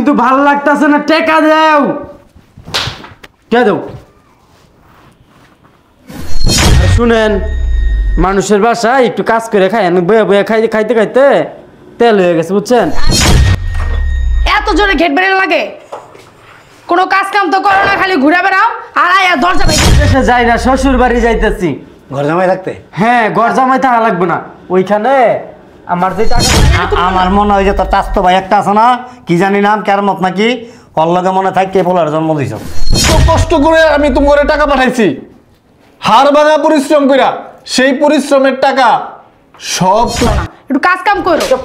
কিন্তু ভালো লাগতেছে না, টাকা দাও। কে দাও? শুনেন, মানুষের বাসায় একটু কাজ করে খাই, আমি বয়ে বয়ে খাইতে খাইতে তেল হয়ে গেছে, বুঝছেন? এত জোরে ঘেট বেড়ে লাগে, কোনো কাজ কাম তো করো না, খালি ঘুরে বেড়াও আর আয়া দরজা বাইরে যাই না, শ্বশুর বাড়ি যাইতেছি। ঘর জামাই থাকতে? হ্যাঁ, ঘর জামাই থাকা লাগবে না, ওইখানে আমার যে টাকা। আমার মনে হয় যে তোর চাস্তো ভাই একটা আছে না, কি জানি নাম, কেরমত নাকি, ওর লগে মনে থাকে পোলার জন্ম দিছ। কষ্ট করে আমি তোমার টাকা পাঠাইছি, হাড় ভাঙা পরিশ্রম কইরা, সেই পরিশ্রমের টাকা সব। একটু কাজ কাম করো।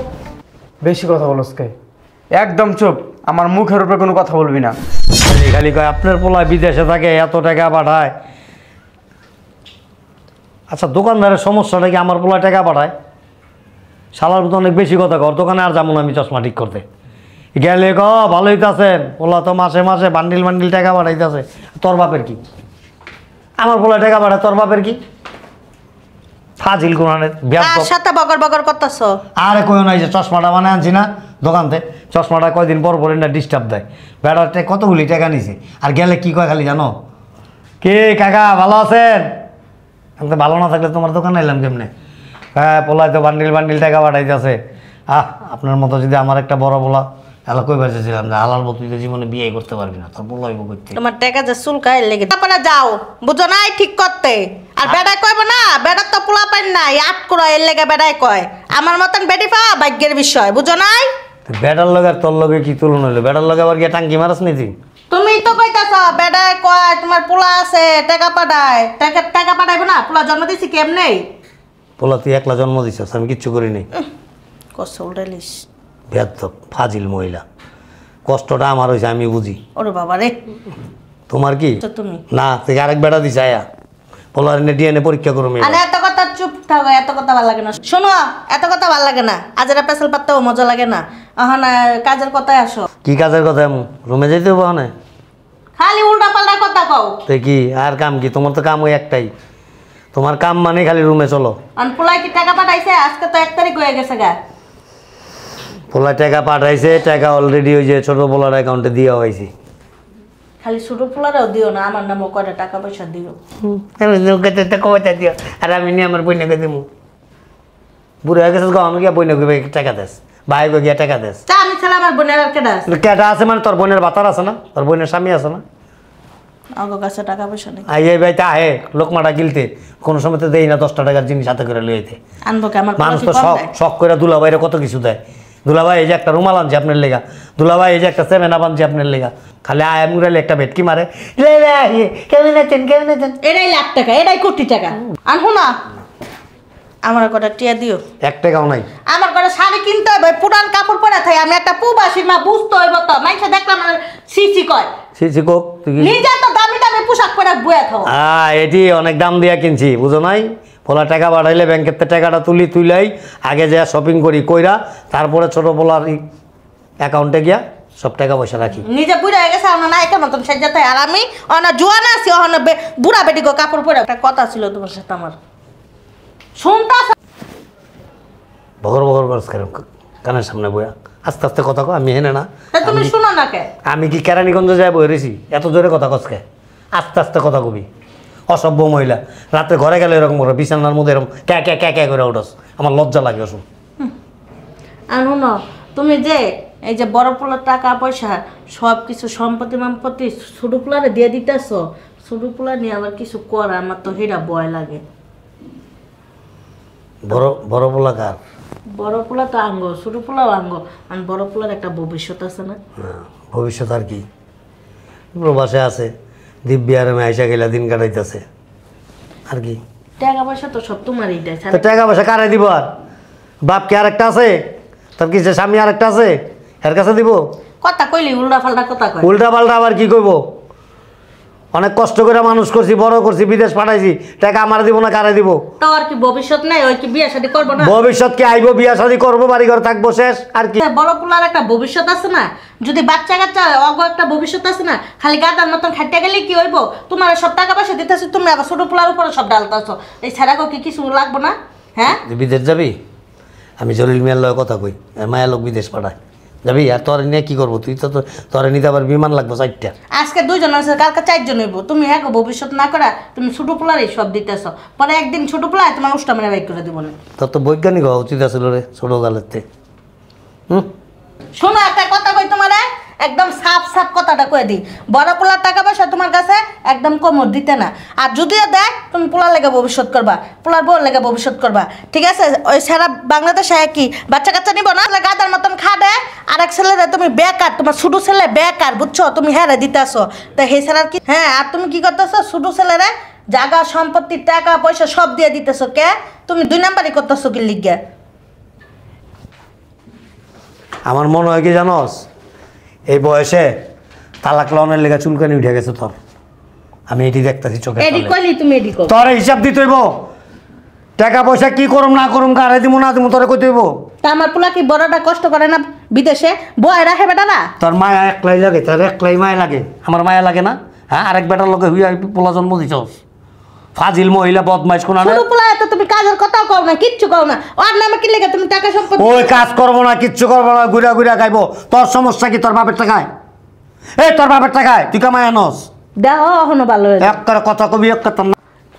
বেশি কথা বলস কে? একদম চুপ, আমার মুখের উপরে কোনো কথা বলবি না। খালি কয় আপনার পোলা বিদেশে থাকে, এত টাকা পাঠায়। আচ্ছা, দোকানদারের সমস্যাটা কি আমার পোলা টাকা পাঠায়? শালার মতো অনেক বেশি কথা কর, দোকানে আর যাবো না আমি চশমা ঠিক করতে। গেলে ভালোই তো আছেন, পোলা তো মাসে মাসে বান্ডিল বান্ডিল টাকা পাঠাইতেছে। তোর বাপের কি? আমার পোলা টাকা পাঠায়, তোর বাপের কি? ফাজিল কোরআনের কার সাথে বগর বগর করতেছ? আরে কই নাই যে চশমাটা বানায় আনছি না দোকানতে, চশমাটা কয়দিন পর পর এটা ডিস্টার্ব দেয়। বেড়াতে কতগুলি টাকা নিছে, আর গেলে কি কয় খালি জানো, কে কাকা ভালো আছেন? ভালো না থাকলে তোমার দোকানে এলাম কেমনে? হ্যাঁ, পোলায় তো বান্ডিল বান্ডিল টাকা পাঠাইতেছে। আপনার মতো যদি আমার একটা বড় পোলা, এলা কই বেঁচেছিলাম যে হালাল তুই তো জীবনে বিয়ে করতে পারবি না, তোর পোলাইব করতে। তোমার টাকা যে চুলকায় লেগে তারপরে যাও, বুঝো নাই ঠিক করতে। আর বেড়াই কইব না, বেড়ার তো পোলা পাই নাই, আট করে এর লেগে বেড়াই কয়। আমার মতন বেটি পাওয়া ভাগ্যের বিষয়, বুঝো নাই? বেটার লগে আর তোর লগে কি তুলনা হইলো? বেটার লগে আবার গিয়ে টাঙ্কি মারাস নি তুই? তুমি তো কইতাছ বেড়াই কয় তোমার পোলা আছে, টাকা পাঠায়। টাকা পাঠাইবো না? পোলা জন্ম দিছি কেমনে? পোলা তুই একলা জন্ম দিছিস, আমি কিচ্ছু করি নাই। কষ্ট উল্টাইলিস, বেয়াদব ফাজিল মহিলা। কষ্টটা আমার হয়েছে, আমি বুঝি। ওরে বাবা রে, তোমার কি? তুমি না, তুই আরেক বেড়া দিস আয়া, পোলার ডিএনএ পরীক্ষা করো। আর এত কথা চুপ থাকো, এত কথা ভালো লাগে না। শোনো, এত কথা ভালো লাগে না, আজের পেছাল পাততেও মজা লাগে না। এখন কাজের কথায় আসো। কি কাজের কথা? এমন রুমে যাইতে হবো না, খালি উল্টা পাল্টা কথা কও। তো কি আর কাম কি? তোমার তো কাম ওই একটাই, তোমার কাম মানে খালি রুমে চলো। পোলাই কি টাকা পাঠাইছে? আজকে তো 1 তারিখ হয়ে গেছে গা। পোলা টাকা পাঠাইছে, টাকা অলরেডি ওই যে ছোট পোলার অ্যাকাউন্টে দিয়ে হয়েছে। খালি ছোট পোলারও দিও না, আমার নামও কয়টা টাকা পয়সা দিও। কয়টা দিও, আর আমি নিয়ে আমার বইনাকে দিব। বুড়ো হয়ে গেছে, আমি গিয়া বইনাকে টাকা দেস, ভাই গিয়া টাকা দেস। তা আমি ছাড়া আমার বোনের আর কেডা আছে? কেটা আছে মানে তোর বোনের বাতার আছে না, তোর বোনের স্বামী আছে না? আগো কাছে টাকা পয়সা নেই। এই ভাই তা হে লোকমাটা গিলতে কোনো সময় তো দেই না, 10টা টাকার জিনিস হাতে করে লইতে। আনবো কে? আমার মানুষ তো শখ করে দুলাভাইরে কত কিছু দেয়। দুলাভাই এই যে একটা রুমাল আনছি আপনার লেগা, দুলাভাই এই যে একটা সেভেন আপ আনছি আপনার লেগা, খালি আয় মুরালে একটা ভেটকি মারে, কেমন আছেন কেমন আছেন। এটাই লাখ টাকা, এটাই কোটি টাকা। আনহো না, আমার কটা টিয়া দিও। 1 টাকাও নাই। আমার কটা শাড়ি কিনতে হবে, পুরান কাপড় পরে থাই। আমি একটা প্রবাসীর মা, বুঝতে হইব তো। মানুষে দেখলাম সিসি কয়, সিসি কোক তুই নিজে তো দামি দামি পোশাক পরে বয়ে থাও। এটি অনেক দাম দিয়া কিনছি, বুঝো নাই? পোলা টাকা পাঠাইলে ব্যাংকের টাকাটা তুলাই আগে যা শপিং করি কইরা, তারপরে ছোট পোলার অ্যাকাউন্টে গিয়া সব টাকা পয়সা রাখি। নিজে বুড়া হয়ে গেছে, আমার নায়িকার মতন সাজাতে। আর আমি জোয়ান আছি, বুড়া বেটি গো কাপড় পরে। একটা কথা ছিল তোমার সাথে আমার, শুনতা? বগর বগর করছ কেন কানের সামনে বইয়া? আস্তে আস্তে কথা কো, আমি হেনে না। তুমি শুনো না কে? আমি কি কেরানীগঞ্জে যাই বই রয়েছি? এত জোরে কথা কসকে? আস্তে আস্তে কথা কবি। অসভ্য মহিলা, রাতে ঘরে গেলে এরকম করে, বিছানার মধ্যে এরকম ক্যা ক্যা ক্যা ক্যা করে উঠস, আমার লজ্জা লাগে। অসুখ। আর শুনো, তুমি যে এই যে বড় পোলার টাকা পয়সা সব কিছু সম্পত্তি মাম্পত্তি ছোট পোলারে দিয়ে দিতেছ, ছোট পোলা নিয়ে আবার কিছু করা, আমার তো হেরা ভয় লাগে। বড় পোলা কার? বড় পোলা তো আঙ্গ, ছোট পোলাও আঙ্গ। আর বড় পোলার একটা ভবিষ্যৎ আছে না? ভবিষ্যৎ আর কি, প্রবাসে আছে, দিব্যি আরামে আইসা গেলা দিন কাটাইতেছে আর কি। টাকা পয়সা তো সব তোমারই দেয়। তো টাকা পয়সা কারে দিব? আর বাপ কি আরেকটা আছে? তোর কি স্বামী আরেকটা আছে, এর কাছে দিব? কথা কইলি উল্টা পাল্টা কথা কয়। উল্টা পাল্টা আবার কি কইব? অনেক কষ্ট করে মানুষ করছি, বড় করছি, বিদেশ পাঠাইছি, টাকা আমার দিব না কারে দিব? তো আর কি ভবিষ্যৎ নাই? ওই কি বিয়ে শাদী করবো না? ভবিষ্যৎ কি আইব, বিয়া শাদী করবো, বাড়ি ঘর থাকবো, শেষ আর কি। বড় পোলার একটা ভবিষ্যৎ আছে না? যদি বাচ্চা কাচ্চা অগ একটা ভবিষ্যৎ আছে না? খালি গাদার মতন খাইতে গেলে কি হইব? তোমার সব টাকা পয়সা দিতেছো, তুমি আবার ছোট পোলার উপরে সব ডালতেছো। এই ছাড়াকেও কি কিছু লাগবো না? হ্যাঁ, বিদেশ যাবি? আমি জলিল মিয়ার লগে কথা কই, মায়া লোক বিদেশ পাঠায়, যাবি আর তোরে নিয়ে কি করবো তুই তো তোরে নিতে আবার বিমান লাগবো 4টা। আজকে 2 জন আছে, কালকে 4 জন হইব। তুমি হ্যাঁ ভবিষ্যৎ না করা তুমি ছোট পোলারই সব দিতেছ, পরে একদিন ছোট পোলায় তোমার উষ্টা মেরে বাইক করে দিব না। তোর তো বৈজ্ঞানিক হওয়া উচিত আছিল রে ছোটো কালেতে। শোনো একটা কথা কই তোমারে, একদম সাফ সাফ কথাটা কয়ে দিই, বড় পোলার টাকা পয়সা তোমার কাছে একদম কমর দিতে না। আর যদিও দেয় তুমি পোলার লেগে ভবিষ্যৎ করবা, পোলার বউর লেগে ভবিষ্যৎ করবা, ঠিক আছে? ওই সারা বাংলাদেশে কি বাচ্চা কাচ্চা নিব না, গাদার মতন খাবে। আর এক ছেলেরা তুমি বেকার, তোমার ছোট ছেলে বেকার, বুঝছো? তুমি হ্যাঁ দিতেছো, তা হে ছাড়ার কি? হ্যাঁ, আর তুমি কি করতেছো? ছোট ছেলেরা জায়গা সম্পত্তি টাকা পয়সা সব দিয়ে দিতেছো। কে তুমি 2 নাম্বারই করতেছো কি লিগে? আমার মনে হয় কি জানোস, এই বয়সে তালাক লনের লেগে চুলকানি উঠে গেছে তোর। আমি এটি দেখতেছি চোখে। এডি কইলি তুমি এডি কর। তোর হিসাব দিতে হইব, টাকা পয়সা কি করুম না করুম, কারে দিব না দিব তোরে কইতে হইব। তা আমার পোলা কি বড়টা কষ্ট করে না বিদেশে? বয় রাখে বেটারা। তোর মায়া একলাই লাগে, তোর একলাই মায়া লাগে, আমার মায়া লাগে না? হ্যাঁ, আরেক বেটার লোকে হুইয়া পোলা জন্ম দিছস। ফাজিল মহিলা বদমাইশ কোনা না। ছোট পোলা এত তুমি কাজের কথাও কও না, কিচ্ছু কও না। ওর নামে কি লেগে তুমি টাকা সম্পত্তি? ওই কাজ করবো না, কিচ্ছু করবো না, ঘুরা ঘুরা খাইবো। তোর সমস্যা কি? তোর বাপের টাকায়? এই তোর বাপের টাকায় তুই কামাই আনস? দেখো এখনো ভালো হয়ে এক করে কথা কবি, এক কথা না।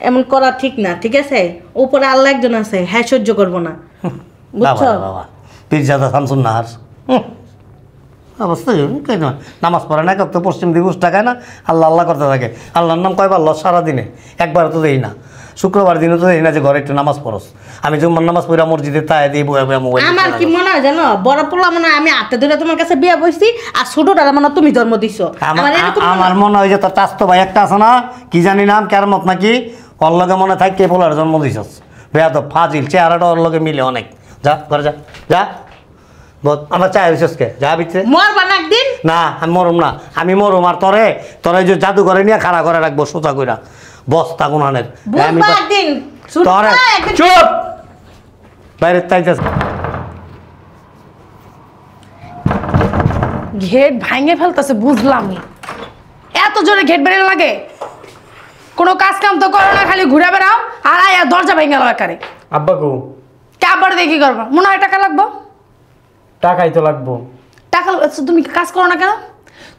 এমন করা ঠিক না, ঠিক আছে? উপরে আল্লাহ একজন আছে, হ্যাঁ সহ্য করবো না, বুঝছো? বাবা পীরজাদা শামসুন নাহার অবস্থা কেন নামাজ পড়ে না, তো পশ্চিম দিবস টাকায় না, আল্লাহ আল্লাহ করতে থাকে। আল্লাহর নাম কয়বার ল সারাদিনে? একবার তো দেই না। শুক্রবার দিনে তো দেই না যে ঘরে একটু নামাজ পড়স। আমি জুম্মার নামাজ পড়া মসজিদে তাই দিয়ে বয়ে বয়ে মোবাইল। আমার কি মনে হয় জানো, বড় পোলা মনে হয় আমি হাতে ধরে তোমার কাছে বিয়ে বসছি, আর ছোটটা মনে হয় তুমি জন্ম দিছো। আমার মনে হয় যে তোর চাস্তো ভাই একটা আছে না, কি জানি নাম কেরামত নাকি, ওর লগে মনে থাকে পোলার জন্ম দিছস। বেয়াদ ফাজিল, চেহারাটা ওর লগে মিলে অনেক। যা ঘরে যা, যা আমার চাই হইছস কে, যা ভিতরে। মরবা না একদিন? না আমি মরুম না, আমি মরুম। আর তোরে তোরে যে জাদু করে নিয়ে খাড়া করে রাখবো সোজা কইরা বস্তা গুনানের। বুঝবা একদিন তোরে চুপ বাইরে তাইতেছ। ঘেট ভাঙে ফেলতেছে, বুঝলাম না এত জোরে ঘেট বেড়ে লাগে। কোনো কাজ কাম তো করো না, খালি ঘুরে বেড়াও আর আয়া দরজা ভেঙে গেল একারে। আব্বা কো? আবার দিয়ে কি করবো? মনে হয় টাকা লাগবো। টাকাই তো লাগবো। টাকা তুমি কাজ করো না কেন?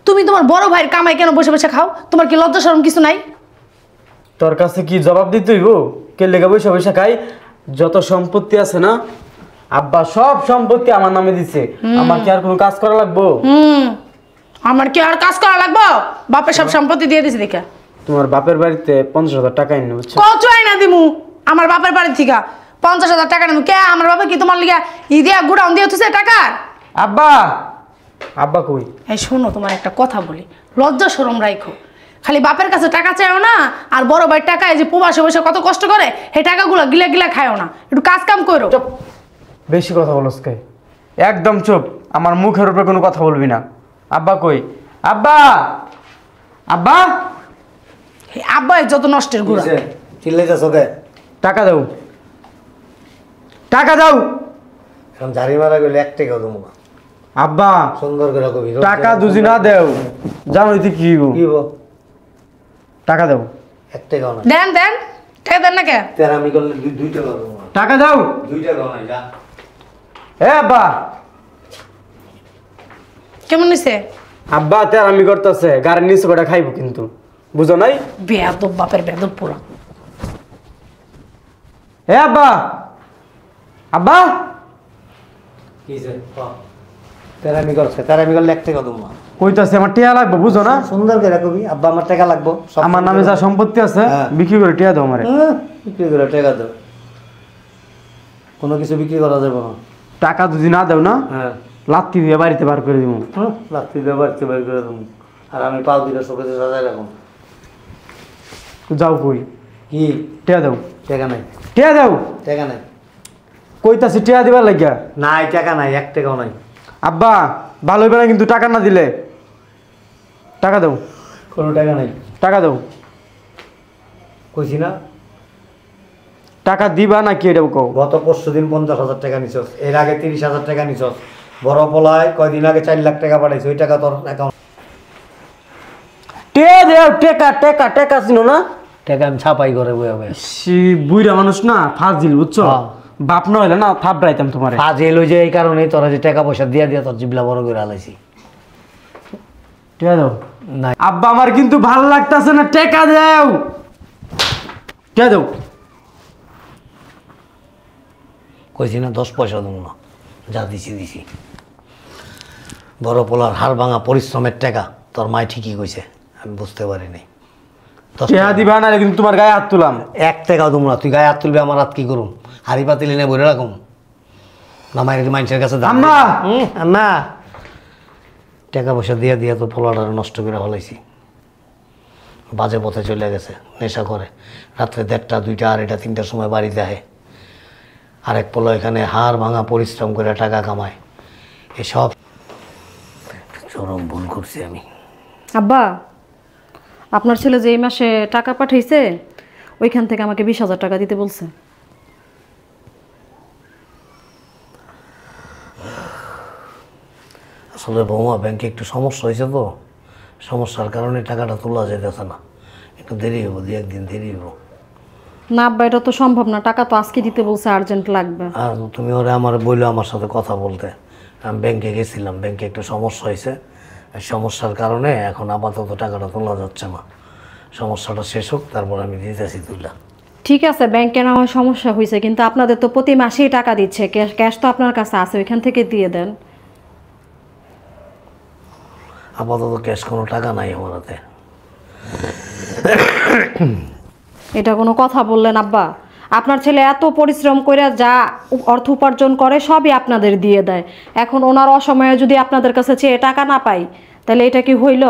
তুমি তোমার বড় ভাইয়ের কামাই কেন বসে বসে খাও? তোমার কি লজ্জা শরম কিছু নাই? তোর কাছে কি জবাব দিতে হইব? কে লেগে বসে বসে খাই? যত সম্পত্তি আছে না আব্বা, সব সম্পত্তি আমার নামে দিছে। আমার কি আর কোনো কাজ করা লাগবো? আমার কি আর কাজ করা লাগবো? বাপের সব সম্পত্তি দিয়ে দিছে দেখা। তোমার বাপের বাড়িতে 50,000 টাকা এনে বুঝছো? কত আইনা দিমু আমার বাপের বাড়ি থেকে? 50,000 টাকা নেবো কে? আমার বাবা কি তোমার লিগা ইদিয়া গুড়াউন দিয়ে হচ্ছে টাকার? আব্বা, আব্বা কই? এই শোনো, তোমার একটা কথা বলি, লজ্জা শরম রাখো। খালি বাপের কাছে টাকা চাইও না, আর বড় ভাইয়ের টাকা এই যে প্রবাসে বসে কত কষ্ট করে সেই টাকাগুলো গিলা গিলা খায়ও না। একটু কাজ কাম করো। চুপ, বেশি কথা বলস কে? একদম চুপ, আমার মুখের উপরে কোনো কথা বলবি না। আব্বা কই? আব্বা, আব্বা, এই আব্বা যত নষ্টের গুড়া। চিল্লাইতেছ কে? টাকা দাও, টাকা দাও। এখন ঝাড়ি মারা গেলে 1 টাকাও দেবো না। আব্বা সুন্দর করে কবি টাকা দুজি না দেও, জানো তুই কি হইব? কি হইব? টাকা দাও। 1 টাকাও না। দেন দেন, টাকা দেন না কে? তেরামি করলে 2 টাকা দেবো না। টাকা দাও। 2 টাকাও নাই, যা। এ আব্বা, কেমন নিছে? আব্বা তেরামি করতেছে, গাড়ির নিচে করে খাইবো কিন্তু, বুঝো নাই? বেয়াদব বাপের বেয়াদব পুরা। এ আব্বা, আব্বা, কিছে? তেরামি করছে, তেরামি করলে 1 টাকা দেবো না। কইতাছে আমার টিয়া লাগবে, বুঝো না? সুন্দর করে কবি আব্বা আমার টাকা লাগবো। আমার নামে যা সম্পত্তি আছে হ্যাঁ। বিক্রি করে টিয়া দাও আমারে। বিক্রি করে টাকা দাও, কোনো কিছু বিক্রি করা যাবে না। টাকা যদি না দাও না, হ্যাঁ, লাত্তি দিয়ে বাড়িতে বার করে দিব। লাত্তি দিয়ে বাড়তে বের করে দেবো। আর আমি পাও দিলে শোকেতে সাজাই রাখুন। যাও কই? কি? টিয়া দাও, টাকা নাই, টিয়া দাও। টাকা নাই। কইতাছে টিয়া দিবার লাগিয়া। নাই, টাকা নাই, 1 টাকাও নাই। আব্বা ভালো হইবে না কিন্তু টাকা না দিলে। টাকা দাও, কোনো টাকা নাই। টাকা দাও। কইছি না? টাকা দিবা নাকি এটা কও? গত 5 দিন 50,000 টাকা নিছস, এর আগে 30,000 টাকা নিছস। বড় পলায় কয়দিন আগে 4 লাখ টাকা পাঠাইছে, ওই টাকা তোর অ্যাকাউন্ট। টিয়া দেও, টাকা টাকা টাকা ছিল না? টাকা আমি ছাপাই করে বয়ে বয়ে। সে বুইরা মানুষ না, ফাজিল বুঝছো? বাপ না হইলে না থাপড়াইতাম তোমারে। আজ এলো যে এই কারণেই তোরা যে টাকা পয়সা দিয়া দিয়া তোর জিবলা বড় করে আলাইছি। ঠিক আছে না আব্বা আমার কিন্তু ভালো লাগতেছে না, টেকা দেও। কে দেও? কইছি না 10 পয়সা দেবো না, যা দিছি দিছি। বড় পোলার হাড় ভাঙা পরিশ্রমের টাকা তোর মাই ঠিকই কইছে, আমি বুঝতে পারি নাই। টেহা দিবা না কিন্তু তোমার গায়ে হাত তুলাম। 1 টাকাও দেবো না, তুই গায়ে হাত তুলবি আমার হাত কি করুম? হাড়ি পাতিলি না বলে রাখুম না, মায়ের মানুষের কাছে দাম আম্মা! না টাকা পয়সা দিয়া দিয়া তো পোলাটা নষ্ট করে ফেলাইছি। বাজে পথে চলে গেছে, নেশা করে, রাত্রে 1:30, 2টা, 2:30, 3টার সময় বাড়িতে আহে। আরেক পোলা এখানে হাড় ভাঙা পরিশ্রম করে টাকা কামায়। এসব চরম ভুল করছি আমি। আব্বা, আপনার ছেলে যে এই মাসে টাকা পাঠাইছে ওইখান থেকে আমাকে 20,000 টাকা দিতে বলছে। আসলে বৌমা ব্যাংকে একটু সমস্যা হয়েছে, তো সমস্যার কারণে টাকাটা তোলা যেতেছে না, একটু দেরি হবো, 2-1 দিন দেরি হবো। না আব্বা, এটা তো সম্ভব না, টাকা তো আজকে দিতে বলছে, আর্জেন্ট লাগবে। আর তুমি ওরা আমার বললো আমার সাথে কথা বলতে, আমি ব্যাংকে গেছিলাম, ব্যাংকে একটু সমস্যা হয়েছে, সমস্যার কারণে এখন আপাতত টাকাটা তোলা যাচ্ছে না। সমস্যাটা শেষ হোক তারপর আমি দিতেছি তুলা। ঠিক আছে, ব্যাংকে না হয় সমস্যা হয়েছে, কিন্তু আপনাদের তো প্রতি মাসেই টাকা দিচ্ছে, ক্যাশ তো আপনার কাছে আছে, ওইখান থেকে দিয়ে দেন। আপাতত ক্যাশ কোনো টাকা নাই আমার হাতে। এটা কোনো কথা বললেন আব্বা? আপনার ছেলে এত পরিশ্রম করে যা অর্থ উপার্জন করে সবই আপনাদের দিয়ে দেয়, এখন ওনার অসময়ে যদি আপনাদের কাছে চেয়ে টাকা না পাই তাহলে এটা কি হইল?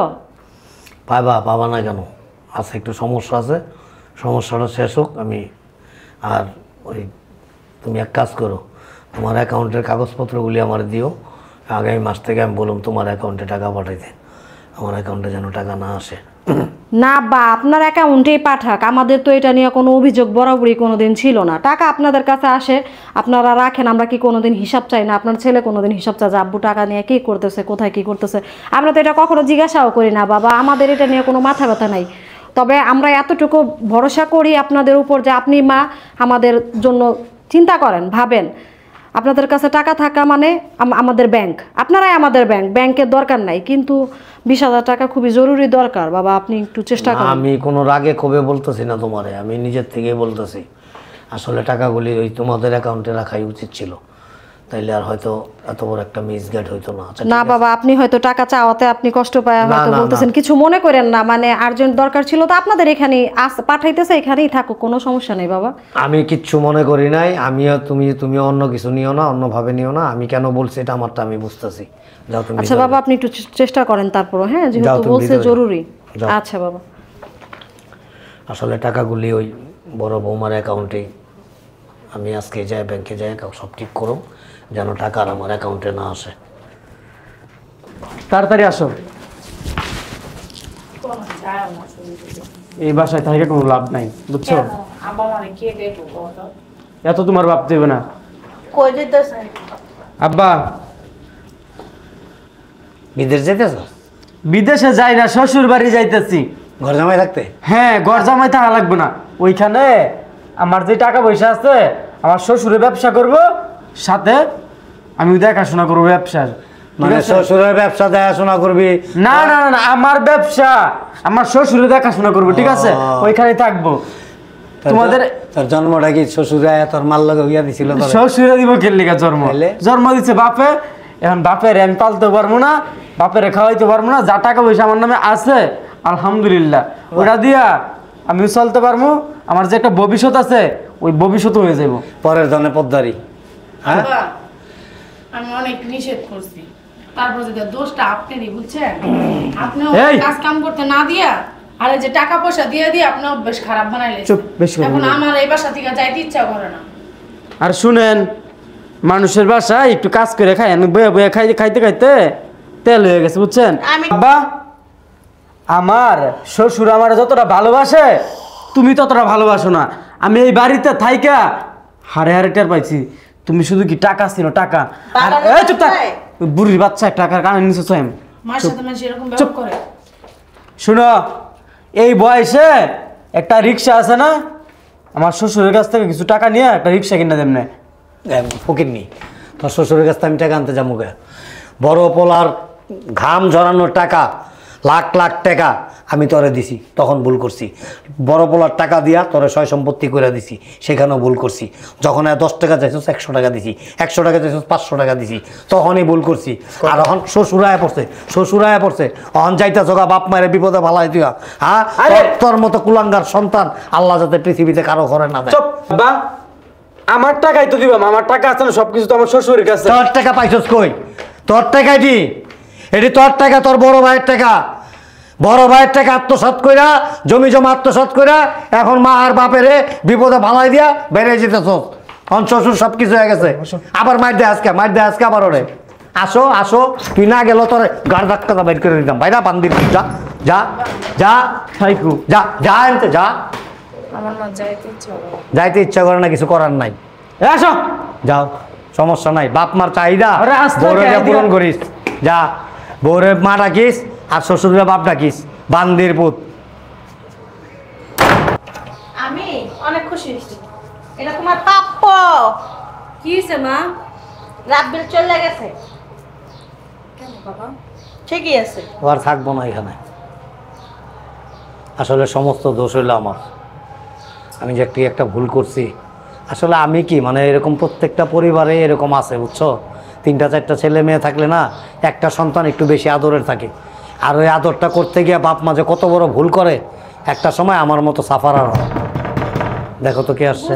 পাবা না কেন? আছে, একটু সমস্যা আছে, সমস্যাটা শেষ হোক আমি। আর ওই তুমি এক কাজ করো, তোমার অ্যাকাউন্টের কাগজপত্রগুলি আমার দিও, আগামী মাস থেকে আমি বললাম তোমার অ্যাকাউন্টে টাকা পাঠাইতে, আমার অ্যাকাউন্টে যেন টাকা না আসে। না বা আপনার অ্যাকাউন্টেই পাঠাক, আমাদের তো এটা নিয়ে কোনো অভিযোগ বরাবরই কোনোদিন ছিল না। টাকা আপনাদের কাছে আসে, আপনারা রাখেন, আমরা কি কোনোদিন হিসাব চাই না? আপনার ছেলে কোনোদিন হিসাব চায় যে আব্বু টাকা নিয়ে কী করতেছে, কোথায় কী করতেছে? আমরা তো এটা কখনো জিজ্ঞাসাও করি না বাবা, আমাদের এটা নিয়ে কোনো মাথা ব্যথা নাই। তবে আমরা এতটুকু ভরসা করি আপনাদের উপর যে আপনি মা আমাদের জন্য চিন্তা করেন, ভাবেন। আপনাদের কাছে টাকা থাকা মানে আমাদের ব্যাংক, আপনারাই আমাদের ব্যাংক, ব্যাংকের দরকার নাই, কিন্তু 20,000 টাকা খুবই জরুরি দরকার বাবা, আপনি একটু চেষ্টা করেন। আমি কোনো রাগে ক্ষোভে বলতেছি না তোমারে, আমি নিজের থেকেই বলতেছি। আসলে টাকাগুলি ওই তোমাদের অ্যাকাউন্টে রাখাই উচিত ছিল, তাইলে আর হয়তো এত বড় একটা মিসগাইড হইতো না। আচ্ছা, না বাবা, আপনি হয়তো টাকা চাওয়াতে আপনি কষ্ট পায় হয়তো না, বলতেছেন, কিছু মনে করেন না, মানে আর্জেন্ট দরকার ছিল তো আপনাদের এখানেই পাঠাইতেছে, এখানেই থাকুক, কোনো সমস্যা নেই বাবা। আমি কিচ্ছু মনে করি নাই, আমিও তুমিও অন্য কিছু নিও না, অন্যভাবে নিও না। আমি কেন বলছি এটা আমারটা আমি বুঝতেছি। যাও তুমি। আচ্ছা বাবা, আপনি একটু চেষ্টা করেন তারপরও, হ্যাঁ, যাও যেহেতু তুমি বলছে ভিতরে। জরুরি। যাও। আচ্ছা বাবা। আসলে টাকাগুলি ওই বড় বৌমার অ্যাকাউন্টেই, আমি আজকে যাই ব্যাংকে যাই সব ঠিক করো, যেন টাকা আর আমার অ্যাকাউন্টে না আসে। তাড়াতাড়ি আসো, এই বাসায় থাকে কোনো লাভ নাই, বুঝছো? এত তোমার বাপ দেবে না। কই যেতেছে? আব্বা বিদেশ যেতেছ? বিদেশে যাই না, শ্বশুর বাড়ি যাইতেছি। ঘর জামাই থাকতে? হ্যাঁ, ঘর জামাই থাকা লাগবে না, ওইখানে আমার যে টাকা পয়সা আছে, আমার শ্বশুরে ব্যবসা করব, সাথে আমি দেখাশোনা করবো ব্যবসার। মানে শ্বশুরের ব্যবসা দেখাশোনা করবি? না না না, আমার ব্যবসা আমার শ্বশুরে দেখাশোনা করবো, ঠিক আছে? ওইখানে থাকবো। তোমাদের তোর জন্মটা কি শ্বশুরে তোর মাল লগে হইয়া দিছিল? শ্বশুরে দিব কেলিকা জন্ম? তাইলে? জন্ম দিচ্ছে বাপে, এখন বাপের আমি পালতে পারবো না, বাপের খাওয়াইতে পারবো না, যা টাকা পয়সা আমার নামে আছে আলহামদুলিল্লাহ ওটা দিয়া আমি চলতে পারবো। আমার যে একটা ভবিষ্যৎ আছে, ওই ভবিষ্যৎ হয়ে যাবো। পরের ধনে পদ্মারি। হ্যাঁ, বাবা, আমি অনেক নিষেধ করছি, তারপর যদি দোষটা আপনারই, বুঝছেন? আপনিও এই! কাজ কাম করতে না দিয়া আর এই যে টাকা পয়সা দিয়ে দিয়ে আপনি অভ্যেস খারাপ বানাইলেন। চুপ, বেশি কথা এখন বলবি না। আমার এই বাসা থেকে যাইতে ইচ্ছা করে না। আর শুনেন, মানুষের বাসায় একটু কাজ করে খাই, আমি বয়ে বয়ে খাইতে খাইতে তেল হয়ে গেছে, বুঝছেন? বাবা, আমার শ্বশুর আমার যতটা ভালোবাসে তুমি ততটা ভালোবাসো না। আমি এই বাড়িতে থাইকা হারে হারে টের পাইছি, তুমি শুধু কি টাকা ছিল টাকা। আর টাকা এই চুপ থাক, নাই। ওই বুড়ির বাচ্চা টাকার কানে নিচে চাইম। মার সাথে মানুষ এরকম চুপ। ব্যবহার করে। শুনো, এই বয়সে একটা রিক্সা আছে না, আমার শ্বশুরের কাছ থেকে কিছু টাকা নিয়ে একটা রিক্সা কিনে দেন না। ফকির নি তোর শ্বশুরের কাছ থেকে আমি টাকা আনতে যাবো গে বড় পোলার ঘাম ঝরানোর টাকা লাখ লাখ টাকা আমি তোরে দিছি তখন ভুল করছি বড় পোলার টাকা দিয়া তোরে সয় সম্পত্তি করে দিছি সেখানেও ভুল করছি যখন 10 টাকা চাইছিস 100 টাকা দিছি 100 টাকা চাইছিস 500 টাকা দিছি তখনই ভুল করছি আর এখন শ্বশুরায় পড়ছে অহন যাইতা জগা বাপ মায়ের বিপদে ভালাই তুই হ্যাঁ তোর মতো কুলাঙ্গার সন্তান আল্লাহ যাতে পৃথিবীতে কারো ঘরে না দেয় চুপ আব্বা আমার টাকাই তো দিবাম আমার টাকা আছে না সবকিছু তো আমার শ্বশুরের কাছে তোর টাকা পাইছস কই তোর টাকা এটি তোর টাকা তোর বড় ভাইয়ের টাকা আত্মসাৎ কইরা জমি জমা আত্মসাৎ কইরা এখন মা আর বাপেরে বিপদে ভালাই দিয়া বেড়ে যেতেছ অন শ্বশুর সব কিছু হয়ে গেছে আবার মার দে আজকে আবার ওরে আসো তুই না গেল তোর গাড় ধাক্কা বাইর করে দিতাম ভাইরা বান্দির যা যা যা থাইকু যা আনতে যা আমার না যাইতে ইচ্ছা করে। যাইতে ইচ্ছা করে না কিছু করার নাই আসো যাও সমস্যা নাই বাপ মার চাহিদা আরে আস্তে বউরে আস্তে পূরণ করিস যা বউরে মা ডাকিস আর শ্বশুরে বাপ ডাকিস বান্দির পুত আমি অনেক খুশি হয়েছি এটা তোমার প্রাপ্য কি হয়েছে মা? রাব্বিল চলে গেছে কেন বাবা? ঠিকই আছে ও আর থাকবো না এখানে আসলে সমস্ত দোষ হইল আমার আমি যে একটা ভুল করছি আসলে আমি কি মানে এরকম প্রত্যেকটা পরিবারে এরকম আছে বুঝছো 3টা 4টা ছেলে মেয়ে থাকলে না একটা সন্তান একটু বেশি আদরের থাকে আর ওই আদরটা করতে গিয়ে বাপ মা যে কত বড় ভুল করে একটা সময় আমার মতো সাফার আর হয় দেখো তো কে আসছে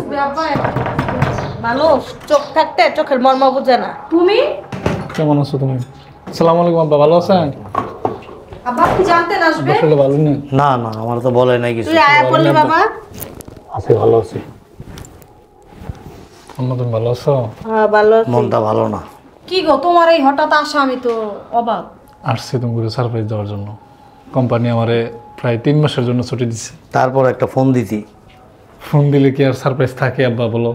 মানুষ চোখ থাকতে চোখের মর্ম বুঝে না তুমি কেমন আছো তুমি? আসসালামু আলাইকুম আব্বা, ভালো আছেন? আব্বা কি জানতেন আসবে? আসলে ভালো নেই। না আমার তো বলে নাই কিছু তুই আয়া পড়লি বাবা আছি ভালো আছি আম্মা তুমি ভালো আছো? হ্যাঁ ভালো আছি। মনটা ভালো না কি গো তোমার এই হঠাৎ আসা আমি তো অবাক। আসছি তুমি করে সারপ্রাইজ দেওয়ার জন্য। কোম্পানি আমারে প্রায় 3 মাসের জন্য ছুটি দিচ্ছে। তারপর একটা ফোন দিতি ফোন দিলে কি আর সারপ্রাইজ থাকে আব্বা বলো?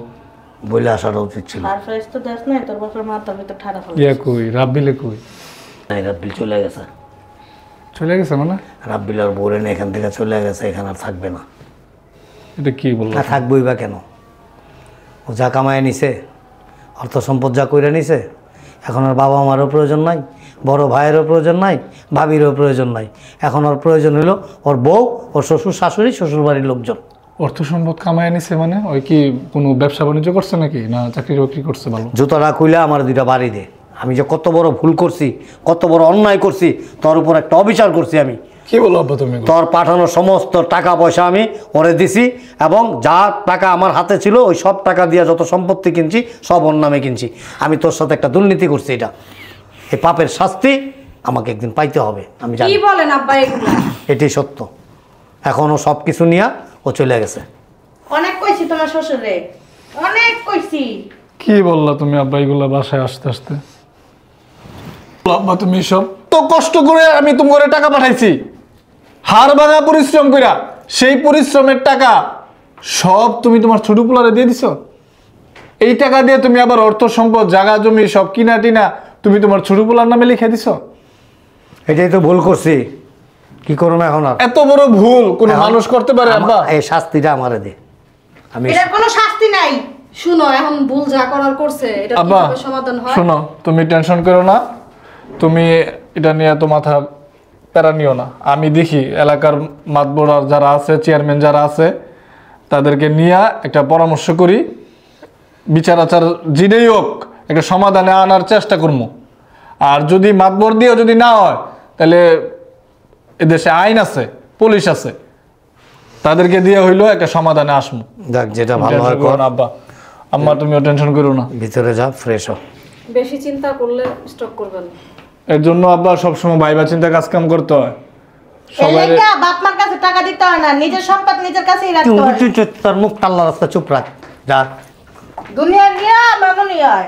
বলে আসাটা উচিত ছিল সারপ্রাইজ তো দেশ নাই তোর বাপের মাথার ভিতর ঠাড়া ফেলে ইয়া কই রাব্বিলে কই? নাই রাব্বিল চলে গেছে চলে গেছে মানে? রাব্বিল আর বোরে না এখান থেকে চলে গেছে এখানে আর থাকবে না এটা কি বললো? না থাকবই বা কেন ও যা কামায় নিছে অর্থ সম্পদ যা কইরা নিছে এখন আর বাবা মারও প্রয়োজন নাই বড় ভাইয়েরও প্রয়োজন নাই ভাবিরও প্রয়োজন নাই এখন ওর প্রয়োজন হলো ওর বউ ওর শ্বশুর শাশুড়ি শ্বশুর বাড়ির লোকজন অর্থ সম্পদ কামায় নিছে মানে ওই কি কোনো ব্যবসা বাণিজ্য করছে নাকি না চাকরি বাকরি করছে? ভালো জুতোটা খুইলে আমার 2টা বাড়ি দে আমি যে কত বড় ভুল করছি কত বড় অন্যায় করছি তোর উপর একটা অবিচার করছি আমি কি বলো আব্বা তুমি? তোর পাঠানো সমস্ত টাকা পয়সা আমি ওরে দিছি এবং যা টাকা আমার হাতে ছিল ওই সব টাকা দিয়ে যত সম্পত্তি কিনছি সব ওর নামে কিনছি আমি তোর সাথে একটা দুর্নীতি করছি এটা এই পাপের শাস্তি আমাকে একদিন পাইতে হবে আমি জানি কি বলেন আব্বা এগুলো? এটাই সত্য এখন ও সব কিছু নিয়ে ও চলে গেছে অনেক কইছি তোমার শ্বশুরে অনেক কইছি কি বললা তুমি আব্বা এগুলা বাসায় আসতে আসতে? আব্বা তুমি সব তো কষ্ট করে আমি তোমার টাকা পাঠাইছি হাড় ভাঙা পরিশ্রম কইরা সেই পরিশ্রমের টাকা সব তুমি তোমার ছোট পোলারে দিয়ে দিছো। এই টাকা দিয়ে তুমি আবার অর্থ সম্পদ জায়গা জমি সব কিনা টিনা তুমি তোমার ছোট পোলার নামে লিখে দিছো। এটাই তো ভুল করছি কি করবো এখন আর এত বড় ভুল কোন এখন মানুষ করতে পারে আব্বা? এই শাস্তিটা আমারে দে আমি এটার কোনো শাস্তি নাই শুনো এখন ভুল যা করার করছে এটা আব্বা কিভাবে সমাধান হয়? শোনো তুমি টেনশন করো না তুমি এটা নিয়ে এত মাথা প্যারা নিও না আমি দেখি এলাকার মাতবর যারা আছে চেয়ারম্যান যারা আছে তাদেরকে নিয়ে একটা পরামর্শ করি বিচার আচার যেটাই হোক একটা সমাধানে আনার চেষ্টা করবো আর যদি মাতবর দিয়েও যদি না হয় তাহলে এদেশে আইন আছে পুলিশ আছে তাদেরকে দিয়ে হইলো একটা সমাধানে আসবো। দেখ যেটা ভালো হয় টেনশন করো কর না আব্বা আম্মা তুমিও টেনশন করো না ভিতরে যা ফ্রেশ হ বেশি চিন্তা করলে স্টক করবেন। এর জন্য আব্বা সবসময় ভাইবা চিন্তা কাজ কাম করতে হয় সবাই এলাকা বাপ মার কাছে টাকা দিতে হয় না নিজের সম্পদ নিজের কাছেই রাখতে হয় তোর মুখ টাল্লা রাস্তা চুপ রাখ যা দুনিয়া নিয়ে মামুনি হয়